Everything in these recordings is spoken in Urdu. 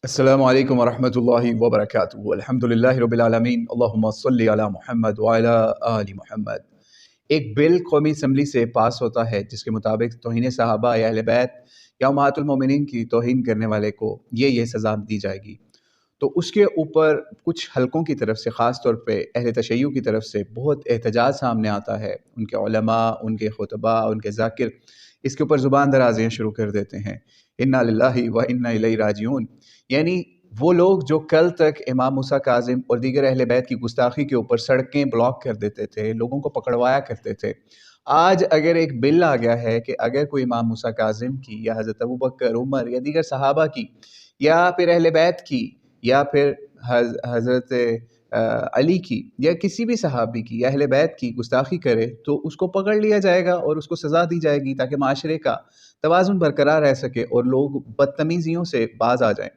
السلام علیکم ورحمۃ اللہ وبرکاتہ۔ الحمدللہ رب العالمین، اللہم صلی علی محمد وعلی آل محمد۔ ایک بل قومی اسمبلی سے پاس ہوتا ہے جس کے مطابق توہین صحابہ یا اہل بیت یا امہات المومنین کی توہین کرنے والے کو یہ سزا دی جائے گی۔ تو اس کے اوپر کچھ حلقوں کی طرف سے، خاص طور پہ اہل تشیع کی طرف سے بہت احتجاج سامنے آتا ہے۔ ان کے علماء، ان کے خطباء، ان کے ذاکر اس کے اوپر زبان درازیاں شروع کر دیتے ہیں، انا للہ و انا الیہ راجعون۔ یعنی وہ لوگ جو کل تک امام موسیٰ کاظم اور دیگر اہل بیت کی گستاخی کے اوپر سڑکیں بلاک کر دیتے تھے، لوگوں کو پکڑوایا کرتے تھے، آج اگر ایک بل آ گیا ہے کہ اگر کوئی امام موسیٰ کاظم کی یا حضرت ابوبکر، عمر یا دیگر صحابہ کی یا پھر اہل بیت کی یا پھر حضرت علی کی یا کسی بھی صحابی کی یا اہل بیت کی گستاخی کرے تو اس کو پکڑ لیا جائے گا اور اس کو سزا دی جائے گی، تاکہ معاشرے کا توازن برقرار رہ سکے اور لوگ بدتمیزیوں سے باز آ جائیں۔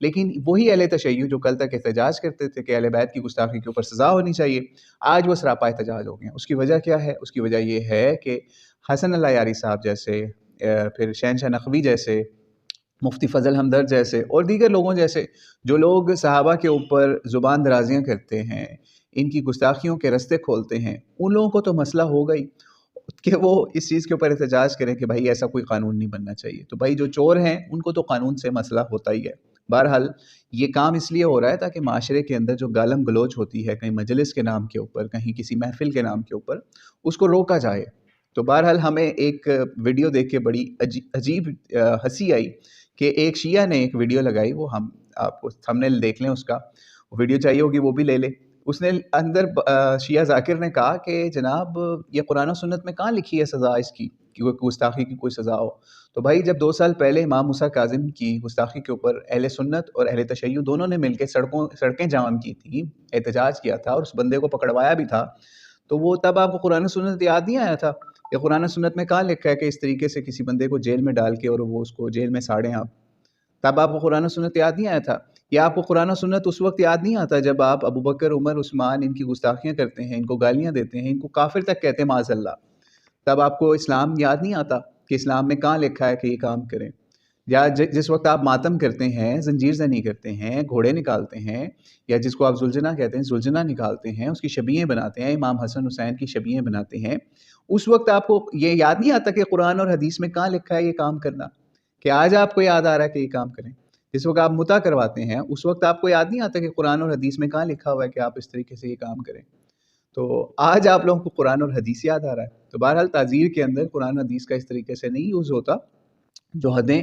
لیکن وہی اہل تشیع جو کل تک احتجاج کرتے تھے کہ اہل بیت کی گستاخی کے اوپر سزا ہونی چاہیے، آج وہ سراپا احتجاج ہو گئے ہیں۔ اس کی وجہ کیا ہے؟ اس کی وجہ یہ ہے کہ حسن اللہ یاری صاحب جیسے، پھر شہنشاہ نقوی جیسے، مفتی فضل ہمدرد جیسے اور دیگر لوگوں جیسے جو لوگ صحابہ کے اوپر زبان درازیاں کرتے ہیں، ان کی گستاخیوں کے رستے کھولتے ہیں، ان لوگوں کو تو مسئلہ ہو گئی کہ وہ اس چیز کے اوپر احتجاج کریں کہ بھائی ایسا کوئی قانون نہیں بننا چاہیے۔ تو بھائی جو چور ہیں ان کو تو قانون سے مسئلہ ہوتا ہی ہے۔ بہرحال یہ کام اس لیے ہو رہا ہے تاکہ معاشرے کے اندر جو گالم گلوچ ہوتی ہے، کہیں مجلس کے نام کے اوپر، کہیں کسی محفل کے نام کے اوپر، اس کو روکا جائے۔ تو بہرحال ہمیں ایک ویڈیو دیکھ کے بڑی عجیب ہنسی آئی کہ ایک شیعہ نے ایک ویڈیو لگائی، وہ ہم آپ کو تھمبنیل دیکھ لیں، اس کا ویڈیو چاہیے ہوگی وہ بھی لے لیں۔ اس نے اندر شیعہ ذاکر نے کہا کہ جناب یہ قرآن و سنت میں کہاں لکھی ہے سزا اس کی کہ کوئی گستاخی کی کوئی سزا ہو؟ تو بھائی جب 2 سال پہلے امام موسیٰ کاظم کی گستاخی کے اوپر اہل سنت اور اہل تشیع دونوں نے مل کے سڑکیں جام کی تھیں، احتجاج کیا تھا اور اس بندے کو پکڑوایا بھی تھا، تو وہ تب آپ کو قرآن و سنت یاد نہیں آیا تھا کہ قرآن و سنت میں کہاں لکھا ہے کہ اس طریقے سے کسی بندے کو جیل میں ڈال کے اور وہ اس کو جیل میں ساڑیں آپ؟ تب آپ کو قرآن و سنت یاد نہیں آیا تھا؟ یا آپ کو قرآن و سنت اس وقت یاد نہیں آتا جب آپ ابوبکر، عمر، عثمان ان کی گستاخیاں کرتے ہیں، ان کو گالیاں دیتے ہیں، ان کو کافر تک کہتے ہیں معاذ اللہ؟ تب آپ کو اسلام یاد نہیں آتا کہ اسلام میں کہاں لکھا ہے کہ یہ کام کریں؟ یا جس وقت آپ ماتم کرتے ہیں، زنجیر زنی کرتے ہیں، گھوڑے نکالتے ہیں، یا جس کو آپ زلجنا کہتے ہیں زلجنا نکالتے ہیں، اس کی شبیہیں بناتے ہیں، امام حسن حسین کی شبیہیں بناتے ہیں، اس وقت آپ کو یہ یاد نہیں آتا کہ قرآن اور حدیث میں کہاں لکھا ہے یہ کام کرنا؟ کہ آج آپ کو یاد آ رہا ہے کہ یہ کام کریں؟ جس وقت آپ متا کرواتے ہیں اس وقت آپ کو یاد نہیں آتا کہ قرآن اور حدیث میں کہاں لکھا ہوا ہے کہ آپ اس طریقے سے یہ کام کریں؟ تو آج آپ لوگوں کو قرآن اور حدیث یاد آ رہا ہے۔ تو بہرحال تعزیر کے اندر قرآن اور حدیث کا اس طریقے سے نہیں یوز ہوتا، جو حدیں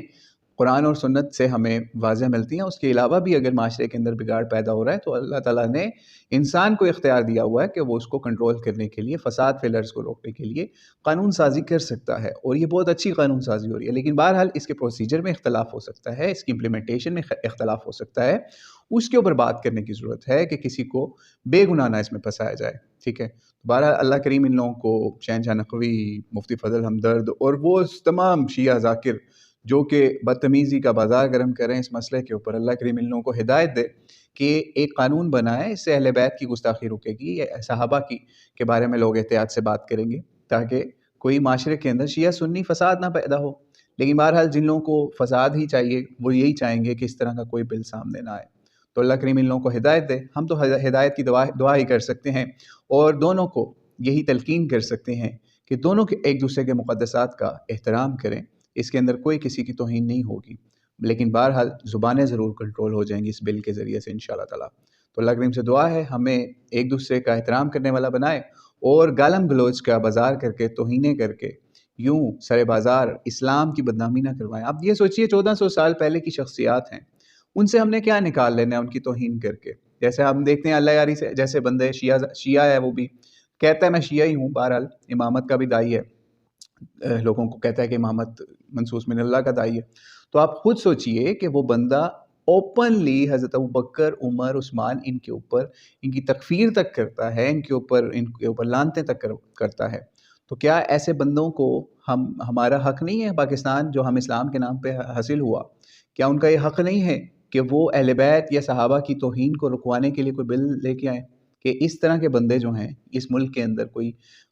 قرآن اور سنت سے ہمیں واضح ملتی ہیں۔ اس کے علاوہ بھی اگر معاشرے کے اندر بگاڑ پیدا ہو رہا ہے تو اللہ تعالیٰ نے انسان کو اختیار دیا ہوا ہے کہ وہ اس کو کنٹرول کرنے کے لیے، فساد فی الارض کو روکنے کے لیے قانون سازی کر سکتا ہے، اور یہ بہت اچھی قانون سازی ہو رہی ہے۔ لیکن بہرحال اس کے پروسیجر میں اختلاف ہو سکتا ہے، اس کی امپلیمنٹیشن میں اختلاف ہو سکتا ہے، اس کے اوپر بات کرنے کی ضرورت ہے کہ کسی کو بے گناہ نہ اس میں پھنسایا جائے، ٹھیک ہے؟ بہرحال اللہ کریم ان لوگوں کو، شہنشاہ نقوی، مفتی فضل ہمدرد اور وہ تمام شیعہ ذاکر جو کہ بدتمیزی کا بازار گرم کریں اس مسئلے کے اوپر، اللہ کریم ان لوگوں کو ہدایت دے کہ ایک قانون بنائے، اس سے اہل بیت کی گستاخی رکے گی، صحابہ کی کے بارے میں لوگ احتیاط سے بات کریں گے، تاکہ کوئی معاشرے کے اندر شیعہ سنی فساد نہ پیدا ہو۔ لیکن بہرحال جن لوگوں کو فساد ہی چاہیے وہ یہی چاہیں گے کہ اس طرح کا کوئی بل سامنے نہ آئے۔ تو اللہ کریم ان لوگوں کو ہدایت دے۔ ہم تو ہدایت کی دعا ہی کر سکتے ہیں، اور دونوں کو یہی تلقین کر سکتے ہیں کہ دونوں کے ایک دوسرے کے مقدسات کا احترام کریں، اس کے اندر کوئی کسی کی توہین نہیں ہوگی، لیکن بہرحال زبانیں ضرور کنٹرول ہو جائیں گی اس بل کے ذریعے سے انشاءاللہ تعالیٰ۔ تو اللہ کریم سے دعا ہے ہمیں ایک دوسرے کا احترام کرنے والا بنائے، اور گالم گلوچ کا بازار کر کے، توہینیں کر کے، یوں سر بازار اسلام کی بدنامی نہ کروائیں۔ آپ یہ سوچئے 1400 سال پہلے کی شخصیات ہیں، ان سے ہم نے کیا نکال لینا ہے ان کی توہین کر کے؟ جیسے ہم دیکھتے ہیں اللہ یاری سے جیسے بندے، شیعہ ہے، وہ بھی کہتا ہے میں شیعہ ہی ہوں، بہرحال امامت کا بھی داعی ہے، لوگوں کو کہتا ہے کہ امامت منصوص من اللہ کا داعی ہے۔ تو آپ خود سوچئے کہ وہ بندہ اوپنلی حضرت ابوبکر، عمر، عثمان ان کے اوپر ان کی تکفیر تک کرتا ہے، ان کے اوپر لعنتیں تک کرتا ہے۔ تو کیا ایسے بندوں کو ہمارا حق نہیں ہے؟ پاکستان جو ہم اسلام کے نام پہ حاصل ہوا، کیا ان کا یہ حق نہیں ہے کہ وہ اہل بیت یا صحابہ کی توہین کو رکوانے کے لیے کوئی بل لے کے آئیں، کہ اس طرح کے بندے جو ہیں اس ملک کے اندر کوئی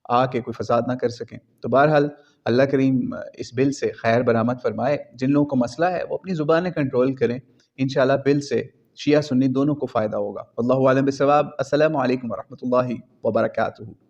آ کے کوئی فساد نہ کر سکیں؟ تو بہرحال اللہ کریم اس بل سے خیر برآمد فرمائے۔ جن لوگوں کو مسئلہ ہے وہ اپنی زبانیں کنٹرول کریں، انشاءاللہ بل سے شیعہ سنی دونوں کو فائدہ ہوگا۔ اللہ عالم بالصواب۔ السلام علیکم ورحمۃ اللہ وبرکاتہ۔